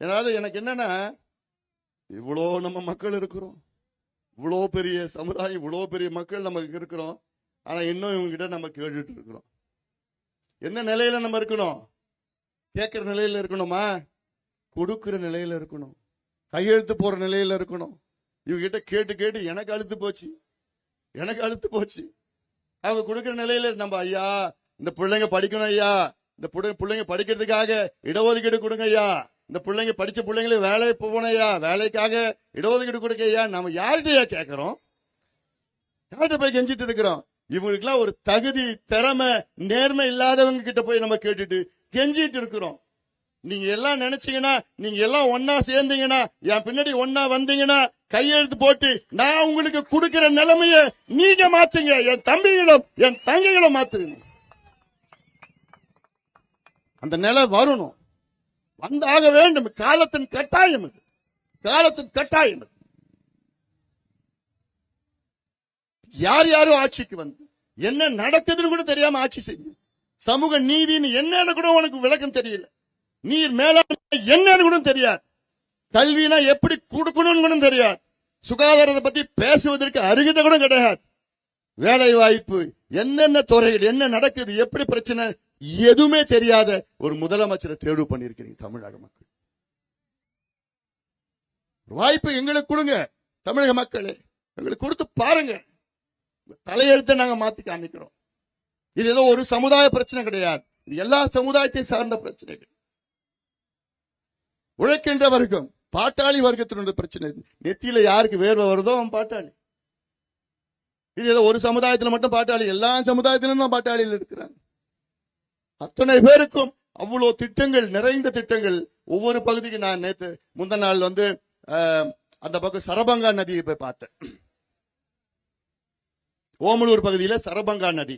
ஏதாவது எனக்கு என்னன்னா, இவ்வளோ நம்ம மக்கள் இருக்கிறோம், இவ்வளோ பெரிய சமுதாயம், இவ்வளோ பெரிய மக்கள் நமக்கு இருக்கிறோம். ஆனா இன்னும் இவங்க கிட்ட நம்ம கேட்டுட்டு இருக்கிறோம். எந்த நிலையில நம்ம இருக்கணும்? கேட்கிற நிலையில இருக்கணுமா? கொடுக்கிற நிலையில இருக்கணும், கையெழுத்து போற நிலையில இருக்கணும். இவங்க கிட்ட கேட்டு கேட்டு எனக்கு அழுத்து போச்சு. அவங்க கொடுக்கிற நிலையில நம்ம, ஐயா இந்த பிள்ளைங்க படிக்கணும், ஐயா இந்த பிள்ளைங்க படிக்கிறதுக்காக இடஒதுக்கீடு கொடுங்க ஐயா, இந்த பிள்ளைங்க படிச்ச பிள்ளைங்களுக்கு வேலை போகணும் ஐயா, வேலைக்காக இடஒதுக்கீடு கொடுக்க ஐயா. நம்ம யார்கிட்டயா கேட்கிறோம்? யார்கிட்ட போய் கெஞ்சிட்டு இருக்கிறோம்? இவங்களுக்குலாம் ஒரு தகுதி, திறமை, நேர்மை இல்லாதவங்க கிட்ட போய் நம்ம கேட்டுட்டு கெஞ்சிட்டு இருக்கிறோம். நீங்க எல்லாம் நினைச்சீங்கன்னா, நீங்க எல்லாம் ஒன்னா சேர்ந்தீங்கன்னா, என் பின்னாடி ஒன்னா வந்தீங்கன்னா, கையெழுத்து போட்டு நான் உங்களுக்கு கொடுக்கிற நிலைமைய நீங்க மாத்துங்க. என் தம்பிகளும் என் தங்கைகளும் மாத்துங்க. அந்த நிலை வரணும், வந்தாக வேண்டும். காலத்தின் கட்டாயம். யார் யாரும் ஆட்சிக்கு வந்து என்ன நடக்குதுன்னு கூட தெரியாம ஆட்சி செய்யும். சமூக நீதினு என்னன்னு கூட உனக்கு விளக்கம் தெரியல. நீர் மேலாண்மை என்னன்னு கூட தெரியாது. கல்வினா எப்படி கொடுக்கணும்னு கூட தெரியாது. சுகாதாரத்தை பத்தி பேசுவதற்கு அருகதை கூட கிடையாது. வேலை வாய்ப்பு, என்னென்ன துறைகள், என்ன நடக்குது, எப்படி பிரச்சனை, எதுவுமே தெரியாத ஒரு முதலமைச்சரை தேர்வு பண்ணிருக்கிறீங்க தமிழக மக்கள். வாய்ப்பு எங்களுக்கு கொடுங்க தமிழக மக்களே, எங்களுக்கு கொடுத்து பாருங்க. தலையெழுத்தை நாங்க மாத்தி காமிக்கிறோம். இது ஏதோ ஒரு சமுதாய பிரச்சனை கிடையாது, இது எல்லா சமுதாயத்தை சார்ந்த பிரச்சனைகள். உழைக்கின்ற வர்க்கம், பாட்டாளி வர்க்கத்தினுடைய பிரச்சனை. நெத்தியில யாருக்கு வேர்வை வருதோ அவன் பாட்டாளி. இது ஏதோ ஒரு சமுதாயத்தில் மட்டும் பாட்டாளி, எல்லா சமுதாயத்திலும் தான் பாட்டாளியில் இருக்கிறாங்க. அத்தனை பேருக்கும் அவ்வளவு திட்டங்கள், நிறைந்த திட்டங்கள். ஒவ்வொரு பகுதிக்கு நான் நேற்று முந்த நாள் அந்த பக்கம் சரபங்கா நதியை போய் பார்த்தேன். ஓமலூர் பகுதியில சரபங்கா நதி,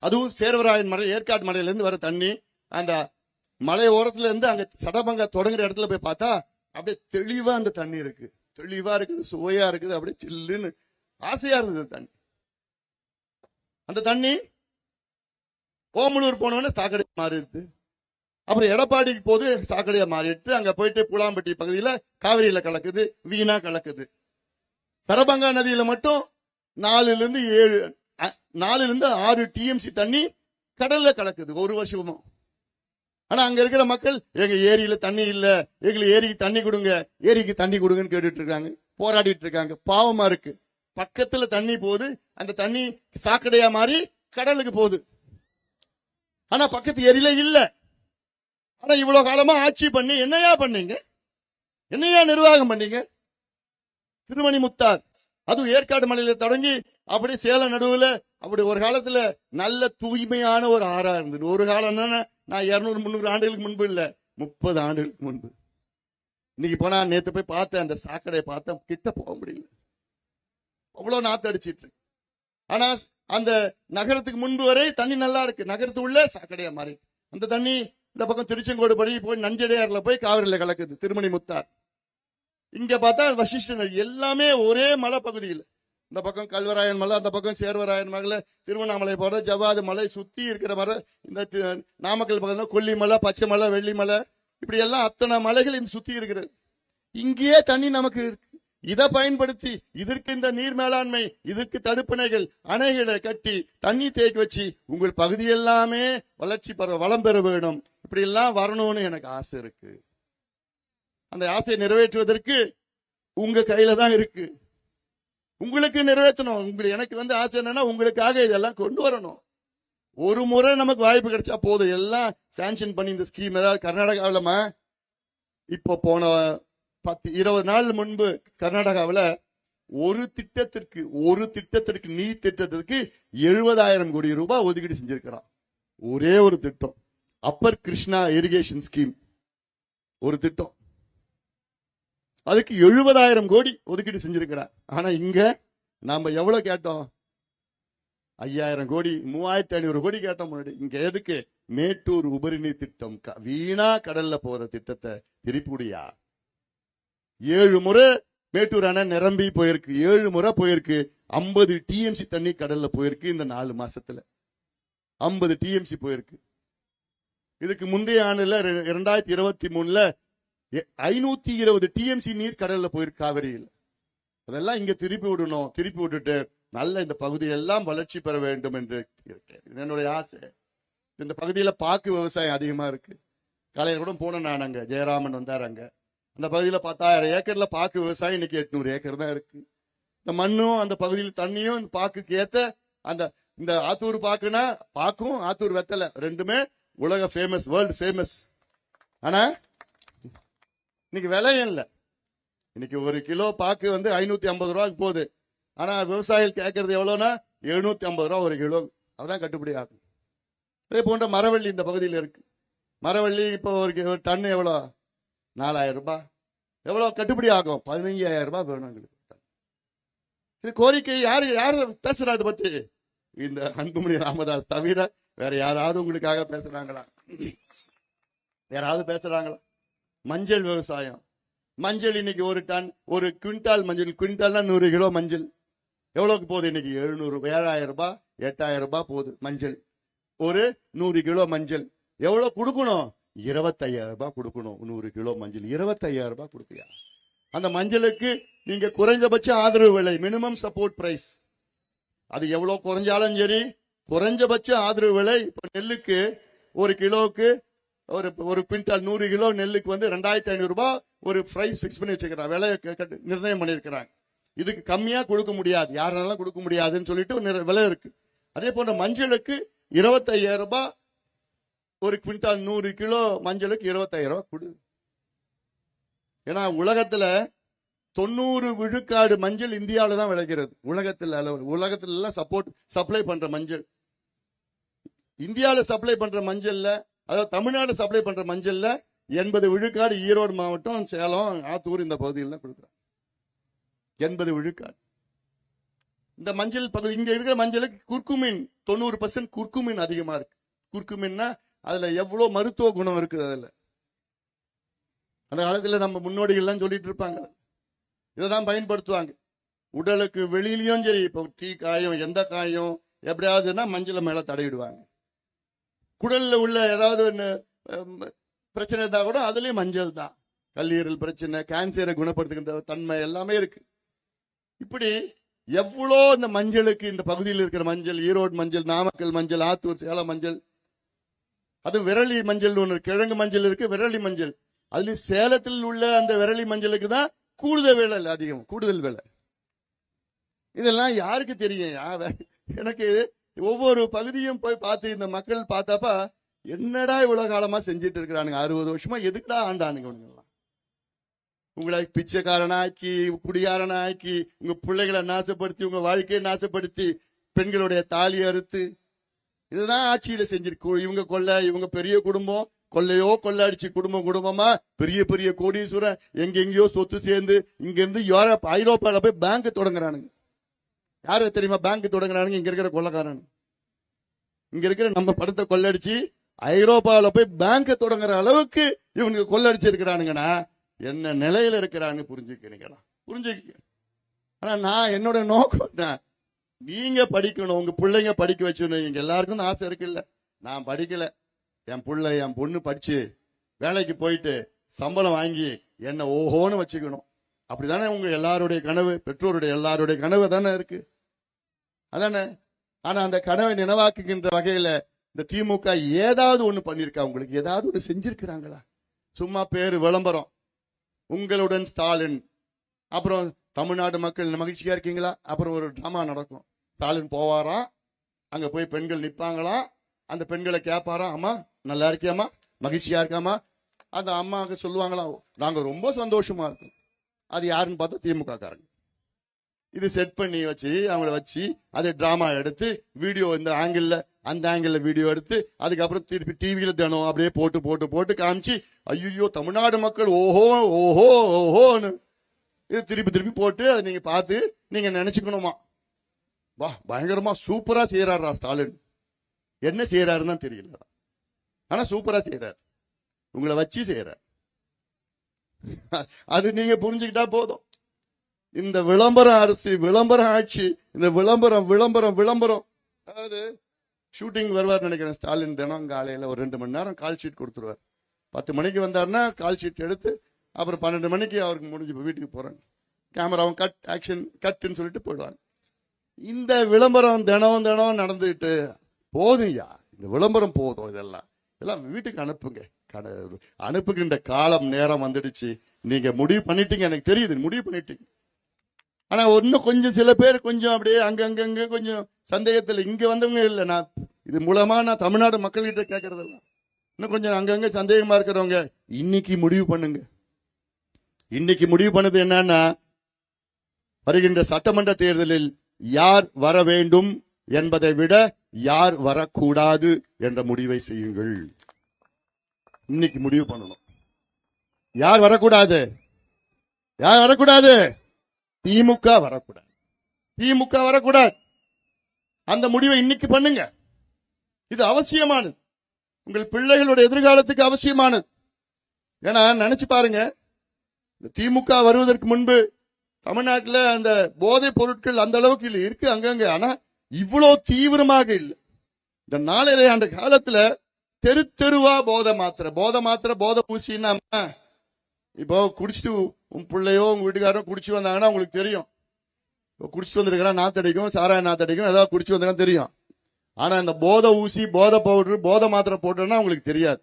அதுவும் சேர்வராயன் மலை, ஏற்காடு மலையிலிருந்து வர தண்ணி. அந்த மலை ஓரத்துல இருந்து அங்க சடபங்கா தொடங்குற இடத்துல போய் பார்த்தா அப்படியே தெளிவா அந்த தண்ணி இருக்கு. தெளிவா இருக்குது, சுவையா இருக்குது, அப்படியே சில்லுன்னு ஆசையா இருந்தது தண்ணி. அந்த தண்ணி ஓமலூர் போனவொடனே சாக்கடை மாறிடுது. அப்புறம் எடப்பாடிக்கு போது சாக்கடையா மாறிடுது. அங்க போயிட்டு பூலாம்பட்டி பகுதியில காவிரியில கலக்குது, வீணா கலக்குது. சரபங்கா நதியில மட்டும் 4 இருந்து 6 டிஎம்சி தண்ணி கடல்ல கலக்குது ஒரு வருஷமும். ஆனா அங்க இருக்கிற மக்கள், எங்க ஏரியில தண்ணி இல்ல, எங்களுக்கு ஏரிக்கு தண்ணி கொடுங்க, ஏரிக்கு தண்ணி கொடுங்கன்னு கேட்டுட்டு இருக்காங்க, போராடிட்டு இருக்காங்க. பாவமா இருக்கு. பக்கத்துல தண்ணி போகுது, அந்த தண்ணி சாக்கடையா மாறி கடலுக்கு போகுது. ஆனா பக்கத்து ஏரியில இல்ல. ஆனா இவ்வளவு காலமா ஆட்சி பண்ணி என்னையா பண்ணீங்க? என்னையா நிர்வாகம் பண்ணீங்க? திருமணி முத்தார், அதுவும் ஏற்காடு மலையில தொடங்கி அப்படி சேலம் நடுவுல, அப்படி ஒரு காலத்துல நல்ல தூய்மையான ஒரு ஆறா இருந்தது. ஒரு காலம் நான் 200-300 ஆண்டுகளுக்கு முன்பு இல்ல, 30 ஆண்டுகளுக்கு முன்பு. இன்னைக்கு போனா, நேத்து போய் பார்த்தேன், அந்த சாக்கடையை பார்த்தேன், கிட்ட போக முடியல, அவ்வளவு நாத்து அடிச்சிட்டு இருக்கு. ஆனா அந்த நகரத்துக்கு முன்பு வரை தண்ணி நல்லா இருக்கு, நகரத்து உள்ள சாக்கடையா மாறி. அந்த தண்ணி இந்த பக்கம் திருச்செங்கோடு படி போய் நஞ்சடையாறுல போய் காவிரியில கலக்குது, திருமணி முத்தார். இங்க பார்த்தா வசிஷ்ட, எல்லாமே ஒரே மலை பகுதியில். இந்த பக்கம் கல்வராயன் மலை, அந்த பக்கம் சேர்வராயன் மலை, திருவண்ணாமலை போற ஜவாது மலை, சுத்தி இருக்கிற மலை, இந்த நாமக்கல் பக்கம் கொல்லிமலை, பச்சை மலை, வெள்ளி மலை, இப்படி எல்லாம் அத்தனை மலைகள் இந்த சுத்தி இருக்கிறது. இங்கேயே தண்ணி நமக்கு இருக்கு. இதை பயன்படுத்தி, இதற்கு இந்த நீர் மேலாண்மை, இதற்கு தடுப்பணைகள், அணைகளை கட்டி தண்ணி தேக்கி வச்சு உங்கள் பகுதி எல்லாமே வளர்ச்சி பெற, வளம் பெற வேணும். இப்படி எல்லாம் வரணும்னு எனக்கு ஆசை இருக்கு. அந்த ஆசையை நிறைவேற்றுவதற்கு உங்க கையில தான் இருக்கு. உங்களுக்கு நிறைவேற்றணும். எனக்கு ஆசை என்னன்னா, உங்களுக்காக இதெல்லாம் கொண்டு வரணும். ஒரு முறை நமக்கு வாய்ப்பு கிடைச்சா போதும், எல்லாம் சாங்ஷன் பண்ணி இந்த ஸ்கீம். ஏதாவது கர்நாடகாவில இப்போ போன 10-20 நாள் முன்பு கர்நாடகாவில் ஒரு திட்டத்திற்கு நீர் திட்டத்திற்கு 70,000 கோடி ரூபாய் ஒதுக்கீடு செஞ்சிருக்கிறான். ஒரே ஒரு திட்டம், அப்பர் கிருஷ்ணா இரிகேஷன் ஸ்கீம், ஒரு திட்டம். அதுக்கு 70,000 கோடி ஒதுக்கீடு செஞ்சிருக்கிறார். ஆனா இங்க நாம எவ்வளவு கேட்டோம்? 5,000 கோடி, 3,500 கோடி கேட்டோம் முன்னாடி. இங்க எதுக்கு? மேட்டூர் உபரிநீர் திட்டம், வீணா கடல்ல போற திட்டத்தை திருப்பிடியா. 7 முறை மேட்டூர் அணை நிரம்பி போயிருக்கு, 7 முறை போயிருக்கு. 50 டிஎம்சி தண்ணி கடல்ல போயிருக்கு. இந்த 4 மாசத்துல 50 டிஎம்சி போயிருக்கு. இதுக்கு முந்தைய ஆண்டுல 2023ல 520 டிஎம்சி நீர் கடல்ல போயிருக்கு காவிரியில். அதெல்லாம் இங்க திருப்பி விடணும். திருப்பி விட்டுட்டு நல்ல இந்த பகுதியெல்லாம் வளர்ச்சி பெற வேண்டும் என்று என்னுடைய ஆசை. இந்த பகுதியில பாக்கு விவசாயம் அதிகமா இருக்கு. காலையில கூட போனேன் நான், அங்க ஜெயராமன் வந்தார். அங்க அந்த பகுதியில 10,000 ஏக்கர்ல பாக்கு விவசாயம், இன்னைக்கு 800 ஏக்கர் தான் இருக்கு. இந்த மண்ணும் அந்த பகுதியில் தண்ணியும் இந்த பாக்குக்கு ஏத்த அந்த இந்த ஆத்தூர் பாக்குனா பாக்கும் ஆத்தூர் வெத்தலை ரெண்டுமே உலக ஃபேமஸ், வேர்ல்டு ஃபேமஸ். ஆனா இன்னைக்கு விலையும் இல்லை. இன்னைக்கு ஒரு கிலோ பாக்கு வந்து 550 ரூபாய்க்கு போகுது. ஆனா விவசாயிகள் கேட்கறது எவ்வளவுனா 750 ரூபா ஒரு கிலோ. அதுதான் கட்டுப்படி ஆகும். அதே போன்ற மரவள்ளி இந்த பகுதியில் இருக்கு. மரவள்ளி இப்போ ஒரு டன் எவ்வளோ? 4000 ரூபாய். எவ்வளவு கட்டுப்படி ஆகும்? 15,000 ரூபாய் வேணும் எங்களுக்கு. இது கோரிக்கை யாரு பேசுறா இதை பத்தி? இந்த அன்புமணி ராமதாஸ் தவிர வேற யாராவது உங்களுக்காக பேசுறாங்களா? யாராவது பேசுறாங்களா? மஞ்சள் விவசாயம். மஞ்சள் இன்னைக்கு ஒரு டன், ஒரு குவிண்டால் மஞ்சள், குவிண்டால்னா 100 கிலோ மஞ்சள் எவ்வளவுக்கு போகுது இன்னைக்கு? 7,000 ரூபாய், 8,000 ரூபாய் போகுது மஞ்சள். ஒரு 100 கிலோ மஞ்சள் எவ்வளவு கொடுக்கணும்? 25,000 ரூபாய் கொடுக்கணும். 100 கிலோ மஞ்சள் 25,000 ரூபாய் கொடுப்பியா? அந்த மஞ்சளுக்கு நீங்க குறைந்தபட்ச ஆதரவு விலை, மினிமம் சப்போர்ட் பிரைஸ், அது எவ்வளவு குறைஞ்சாலும் சரி குறைஞ்சபட்ச ஆதரவு விலை. இப்ப நெல்லுக்கு ஒரு கிலோவுக்கு ஒரு குவிண்டால் 100 கிலோ நெல்லுக்கு வந்து 2,500 ரூபாய் ஒரு பிரைஸ் பிக்ஸ் பண்ணி வச்சுக்கிறாங்க, விலை நிர்ணயம் பண்ணிருக்கிறாங்க. இதுக்கு கம்மியா கொடுக்க முடியாது, யாராலும் கொடுக்க முடியாதுன்னு சொல்லிட்டு விலை இருக்கு. அதே போன்ற மஞ்சளுக்கு 25,000 ரூபாய் ஒரு குவிண்டால் 100 கிலோ மஞ்சளுக்கு 25,000 ரூபாய் கொடு. ஏன்னா உலகத்துல 90 விழுக்காடு மஞ்சள் இந்தியாவில தான் விளைகிறது. உலகத்துல எல்லாம் சப்ளை பண்ற மஞ்சள் இந்தியாவில சப்ளை பண்ற மஞ்சள்ல, அதாவது தமிழ்நாடு சப்ளை பண்ற மஞ்சள்ல 80 விழுக்காடு ஈரோடு மாவட்டம், சேலம், ஆத்தூர் இந்த பகுதியில் கொடுக்குறாங்க. 80 விழுக்காடு. இந்த மஞ்சள் பகுதி இங்க இருக்கிற மஞ்சளுக்கு குர்குமின் 90% குர்குமின் அதிகமா இருக்கு. குர்குமின்னா அதுல எவ்வளவு மருத்துவ குணம் இருக்குது. அதுல அந்த காலத்துல நம்ம முன்னோடிகள் எல்லாம் சொல்லிட்டு இருப்பாங்க, இதைதான் பயன்படுத்துவாங்க. உடலுக்கு வெளியிலயும் சரி, இப்ப தீ காயம், எந்த காயம் எப்படியாவதுன்னா மஞ்சளை மேல தடையிடுவாங்க. குடல்ல உள்ள ஏதாவது பிரச்சனை இருந்தா கூட அதுலயும் மஞ்சள் தான். கல்லீரல் பிரச்சனை, கேன்சரை குணப்படுத்துகின்ற தன்மை எல்லாமே இருக்கு. இப்படி எவ்வளோ இந்த மஞ்சளுக்கு, இந்த பகுதியில் இருக்கிற மஞ்சள், ஈரோடு மஞ்சள், நாமக்கல் மஞ்சள், ஆத்தூர், சேலம் மஞ்சள், அது விரலி மஞ்சள் ஒன்று, கிழங்கு மஞ்சள் இருக்கு, விரலி மஞ்சள். அதுலயும் சேலத்தில் உள்ள அந்த விரலி மஞ்சளுக்கு தான் கூடுதல் விலை அதிகம், கூடுதல் விலை. இதெல்லாம் யாருக்கு தெரியும்? எனக்கு ஒவ்வொரு பகுதியும் போய் பார்த்து இந்த மக்கள் பார்த்தாப்பா, என்னடா இவ்வளவு காலமா செஞ்சிட்டு இருக்கிறானுங்க, 60 வருஷமா எதுக்குடா ஆண்டானுங்க இவனுங்கெல்லாம்? உங்களை பிச்சைக்காரனாக்கி, குடிகாரனாக்கி, உங்க பிள்ளைகளை நாசப்படுத்தி, உங்க வாழ்க்கையை நாசப்படுத்தி, பெண்களுடைய தாலி அறுத்து, இதுதான் ஆட்சியில செஞ்சிருக்கு. இவங்க இவங்க பெரிய குடும்பம், கொள்ளையோ கொள்ளடிச்சு குடும்பமா பெரிய பெரிய கோடீஸ்வரன் எங்கெங்கயோ சொத்து சேர்ந்து இங்க இருந்து ஐரோப்பால போய் பேங்க் தொடங்குறானுங்க. யாரு தெரியுமா பேங்க் தொடங்குறானுங்க? இங்க இருக்கிற கொள்ளக்காரன். இங்க இருக்கிற நம்ம படத்தை கொள்ளடிச்சு ஐரோப்பால போய் பேங்க் தொடங்குற அளவுக்கு இவனுக்கு கொள்ளடிச்சு இருக்கிறானுங்கன்னா என்ன நிலையில இருக்கிறான்னு புரிஞ்சுக்க. ஆனா நான் என்னோட நோக்கம், நீங்க படிக்கணும், உங்க பிள்ளைங்க படிக்க வச்சுக்கணும். இங்க எல்லாருக்கும் தான் ஆசை இருக்குல்ல. நான் படிக்கல, என் பிள்ளை என் பொண்ணு படிச்சு வேலைக்கு போயிட்டு சம்பளம் வாங்கி என்ன ஓஹோன்னு வச்சுக்கணும். அப்படிதானே உங்க எல்லாருடைய கனவு, பெற்றோருடைய எல்லாருடைய கனவு தானே இருக்கு, அதானே? ஆனா அந்த கனவை நினைவாக்குகின்ற வகையில இந்த திமுக ஏதாவது ஒண்ணு பண்ணிருக்கா? உங்களுக்கு ஏதாவது ஒண்ணு செஞ்சிருக்கிறாங்களா? சும்மா பேரு விளம்பரம், உங்களுடன் ஸ்டாலின், அப்புறம் தமிழ்நாடு மக்கள் மகிழ்ச்சியா இருக்கீங்களா, அப்புறம் ஒரு டிராமா நடக்கும். ஸ்டாலின் போவாராம், அங்க போய் பெண்கள் நிப்பாங்களாம், அந்த பெண்களை கேட்பாராம், அம்மா நல்லா இருக்கியாமா, மகிழ்ச்சியா இருக்காமா? அந்த அம்மாவுக்கு சொல்லுவாங்களாம், நாங்க ரொம்ப சந்தோஷமா இருக்கோம். அது யாருன்னு பார்த்தா திமுக காரங்க. இது செட் பண்ணி வச்சு அவங்கள வச்சு அதை டிராமா எடுத்து வீடியோ இந்த ஆங்கிள் அந்த ஆங்கிள் வீடியோ எடுத்து அதுக்கப்புறம் திருப்பி டிவியில தினம் அப்படியே போட்டு போட்டு போட்டு காமிச்சு, ஐயோ தமிழ்நாடு மக்கள் ஓஹோ ஓஹோ ஓஹோன்னு இது திருப்பி திருப்பி போட்டு அதை நீங்க பார்த்து நீங்க நினைச்சுக்கணுமா, வா பயங்கரமா சூப்பரா செய்யறாரா ஸ்டாலின். என்ன செய்யறாருன்னு தெரியல, ஆனா சூப்பரா செய்யறாரு, உங்களை வச்சு செய்யறாரு. அது நீங்க புரிஞ்சுக்கிட்டா போதும். இந்த விளம்பரம் அரசு, விளம்பரம் ஆட்சி, இந்த விளம்பரம் விளம்பரம் விளம்பரம், அதாவது ஷூட்டிங் வருவார் நினைக்கிறேன் ஸ்டாலின். தினம் காலையில ஒரு 2 மணி நேரம் கால் ஷீட் கொடுத்துருவார். 10 மணிக்கு வந்தாருன்னா கால் ஷீட் எடுத்து அப்புறம் 12 மணிக்கு அவருக்கு முடிஞ்சு வீட்டுக்கு போறாங்க. கேமராவும் கட், ஆக்ஷன் கட்டுன்னு சொல்லிட்டு போயிடுவாங்க. இந்த விளம்பரம் தினம் தினம் நடந்துட்டு போதும்யா, இந்த விளம்பரம் போதும். இதெல்லாம் வீட்டுக்கு அனுப்புங்க. அனுப்புகின்ற காலம் நேரம் வந்துடுச்சு. நீங்க முடிவு பண்ணிட்டீங்க, எனக்கு தெரியுது முடிவு பண்ணிட்டீங்க. ஆனா இன்னும் கொஞ்சம் சில பேர் கொஞ்சம் அப்படியே அங்கங்க கொஞ்சம் சந்தேகத்தில் இங்க வந்தவங்க இல்லை. நான் இது மூலமா நான் தமிழ்நாடு மக்கள்கிட்ட கேட்கறதெல்லாம் இன்னும் கொஞ்சம் அங்கங்க சந்தேகமா இருக்கிறவங்க இன்னைக்கு முடிவு பண்ணுங்க. இன்னைக்கு முடிவு பண்ணது என்னன்னா, வருகின்ற சட்டமன்ற தேர்தலில் யார் வர வேண்டும் என்பதை விட யார் வரக்கூடாது என்ற முடிவை செய்யுங்கள். இன்னைக்கு முடிவு பண்ணணும். யார் வரக்கூடாது? யார் வரக்கூடாது? திமுக வரக்கூடாது. திமுக வரக்கூடாது. அந்த முடிவை இன்னைக்கு பண்ணுங்க. இது அவசியமானது. உங்கள் பிள்ளைகளுடைய எதிர்காலத்துக்கு அவசியமானது. ஏன்னா நினைச்சு பாருங்க, திமுக வருவதற்கு முன்பு தமிழ்நாட்டில் அந்த போதைப் பொருட்கள் அந்த அளவுக்கு இல்லை, இருக்கு அங்கங்க. ஆனா இவ்வளவு தீவிரமாக இல்லை. இந்த 4.5 ஆண்டு காலத்துல தெரு தெருவா போதை மாத்திரை போதை பூசின்னா, இப்போ குடிச்சிட்டு உன் பிள்ளையோ உங்க வீட்டுக்காரோ குடிச்சு வந்தாங்கன்னா உங்களுக்கு தெரியும். இப்போ குடிச்சிட்டு வந்திருக்கிறா, நாத்தடிக்கும், சாராய நாத்தடிக்கும், ஏதாவது குடிச்சு வந்தா தெரியும். ஆனா இந்த போதை ஊசி, போதை பவுடர், போதை மாத்திரை போட்டோன்னா உங்களுக்கு தெரியாது.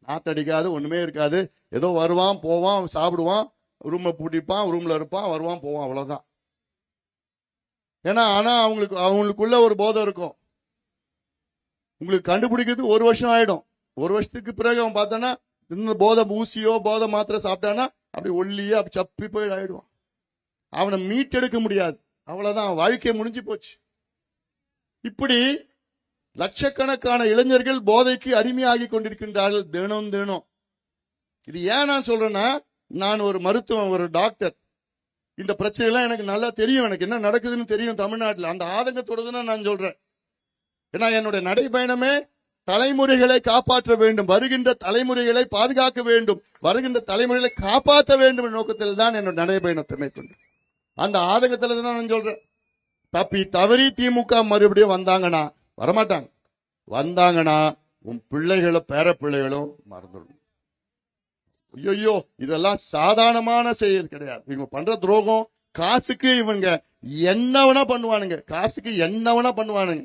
நாத்தடிக்காது, ஒண்ணுமே இருக்காது. ஏதோ வருவான் போவான், சாப்பிடுவான், ரூம்ல பூட்டிப்பான், ரூம்ல இருப்பான், வருவான் போவான், அவ்வளவுதான். ஏன்னா ஆனா அவங்களுக்குள்ள ஒரு போதை இருக்கும். உங்களுக்கு கண்டுபிடிக்கிறது 1 வருஷம் ஆயிடும். 1 வருஷத்துக்கு பிறகு அவன் பார்த்தானா இந்த போதை ஊசியோ போதை மாத்திரை சாப்பிட்டானா அப்படி ஒல்லியோ அப்படி சப்பி போய் ஆயிடுவான். அவனை மீட்டெடுக்க முடியாது. அவ்வளவுதான், வாழ்க்கை முடிஞ்சு போச்சு. இப்படி லட்சக்கணக்கான இளைஞர்கள் போதைக்கு அடிமையாகி கொண்டிருக்கின்றார்கள் தினம். இது ஏன் நான் சொல்றேன்னா, நான் ஒரு மருத்துவம், ஒரு டாக்டர். இந்த பிரச்சனை எல்லாம் எனக்கு நல்லா தெரியும். எனக்கு என்ன நடக்குதுன்னு தெரியும் தமிழ்நாட்டில். அந்த ஆதங்கத்தோட தான் நான் சொல்றேன். ஏன்னா என்னுடைய நடைபயணமே தலைமுறைகளை காப்பாற்ற வேண்டும், வருகின்ற தலைமுறைகளை பாதுகாக்க வேண்டும், வருகின்ற தலைமுறைகளை காப்பாற்ற வேண்டும் என்ற நோக்கத்தில் தான் என்னோட நடைபயணத்தை மேற்கொண்டு அந்த ஆதங்கத்துல தான் நான் சொல்றேன். தப்பி தவறி திமுக மறுபடியும் வந்தாங்கன்னா, வரமாட்டாங்க, வந்தாங்கன்னா உன் பிள்ளைகளும் பேர பிள்ளைகளும் மறந்துடும். ஐயோ, இதெல்லாம் சாதாரணமான செயல் கிடையாது. இவங்க பண்ற துரோகம், காசுக்கு இவங்க என்ன வேணா பண்ணுவானுங்க, காசுக்கு என்ன வேணா பண்ணுவானுங்க.